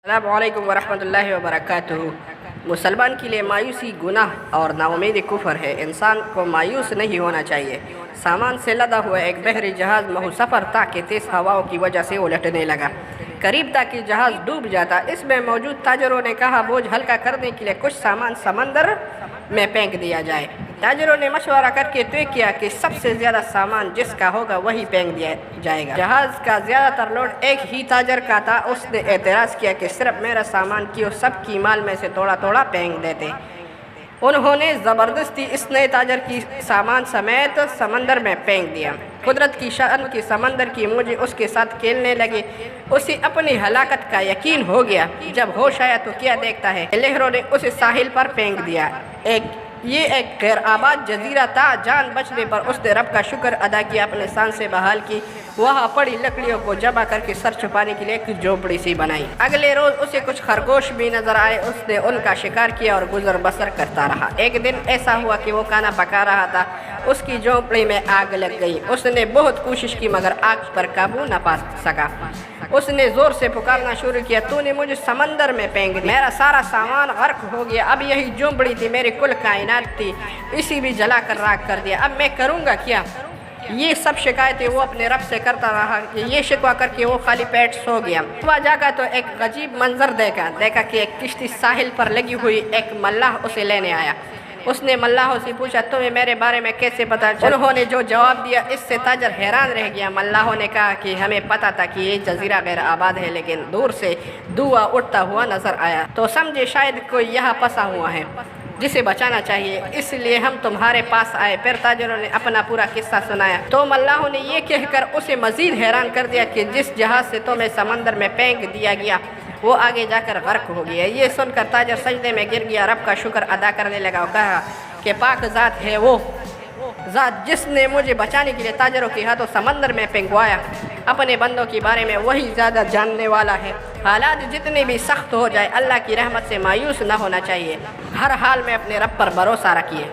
السلام علیکم ورحمۃ اللہ وبرکاتہ۔ مسلمان کے لیے مایوسی گناہ اور ناامیدی کفر ہے۔ انسان کو مایوس نہیں ہونا چاہیے۔ سامان سے لدا ہوا ایک بحری جہاز محو سفر تھا کہ تیز ہواؤں کی وجہ سے الٹنے لگا۔ قریب تھا کہ جہاز ڈوب جاتا۔ اس میں موجود تاجروں نے کہا بوجھ ہلکا کرنے کے لیے کچھ سامان سمندر میں پھینک دیا جائے۔ تاجروں نے مشورہ کر کے طے کیا کہ سب سے زیادہ سامان جس کا ہوگا وہی پھینک دیا جائے گا۔ جہاز کا زیادہ تر لوڈ ایک ہی تاجر کا تھا۔ اس نے اعتراض کیا کہ صرف میرا سامان کیوں سب کی مال میں سے تھوڑا تھوڑا پھینک دیتے۔ انہوں نے زبردستی اس نئے تاجر کی سامان سمیت سمندر میں پھینک دیا۔ قدرت کی شان کی سمندر کی موجیں اس کے ساتھ کھیلنے لگی۔ اسے اپنی ہلاکت کا یقین ہو گیا۔ جب ہوش آیا تو کیا دیکھتا ہے، لہروں نے اسے ساحل پر پھینک دیا۔ یہ ایک غیر آباد جزیرہ تھا۔ جان بچنے پر اس نے رب کا شکر ادا کیا، اپنے سان سے بحال کی۔ وہاں پڑی لکڑیوں کو جمع کر کے سر چھپانے کے لیے ایک جھونپڑی سی بنائی۔ اگلے روز اسے کچھ خرگوش بھی نظر آئے۔ اس نے ان کا شکار کیا اور گزر بسر کرتا رہا۔ ایک دن ایسا ہوا کہ وہ کھانا پکا رہا تھا۔ اس کی جھونپڑی میں آگ لگ گئی۔ اس نے بہت کوشش کی مگر آگ پر قابو نہ پا سکا۔ اس نے زور سے پکارنا شروع کیا، تو نے مجھے سمندر میں پھینک دیا، میرا سارا سامان غرق ہو گیا، اب یہی جھونپڑی تھی، میری کل کائنات تھی، اسی بھی جلا کر راکھ کر دیا، اب میں کروں گا کیا؟ یہ سب شکایتیں وہ اپنے رب سے کرتا رہا کہ یہ شکوہ کر کے وہ خالی پیٹ سو گیا۔ صبح جاگا تو ایک عجیب منظر دیکھا کہ ایک کشتی ساحل پر لگی ہوئی، ایک ملاح اسے لینے آیا۔ اس نے ملاحوں سے پوچھا تمہیں میرے بارے میں کیسے پتا چلا؟ انہوں نے جو جواب دیا اس سے تاجر حیران رہ گیا۔ ملاحوں نے کہا کہ ہمیں پتا تھا کہ یہ جزیرہ غیر آباد ہے، لیکن دور سے دھواں اٹھتا ہوا نظر آیا تو سمجھے شاید کوئی یہاں پھنسا ہوا ہے جسے بچانا چاہیے، اس لیے ہم تمہارے پاس آئے۔ پھر تاجروں نے اپنا پورا قصہ سنایا تو ملاحوں نے یہ کہہ کر اسے مزید حیران کر دیا کہ جس جہاز سے تمہیں سمندر میں پھینک دیا گیا وہ آگے جا کر غرق ہو گیا۔ یہ سن کر تاجر سجدے میں گر گیا، رب کا شکر ادا کرنے لگا اور کہا کہ پاک ذات ہے وہ ذات جس نے مجھے بچانے کے لیے تاجروں کے ہاتھوں سمندر میں پھینکوایا۔ اپنے بندوں کے بارے میں وہی زیادہ جاننے والا ہے۔ حالات جتنے بھی سخت ہو جائے اللہ کی رحمت سے مایوس نہ ہونا چاہیے، ہر حال میں اپنے رب پر بھروسہ رکھیے۔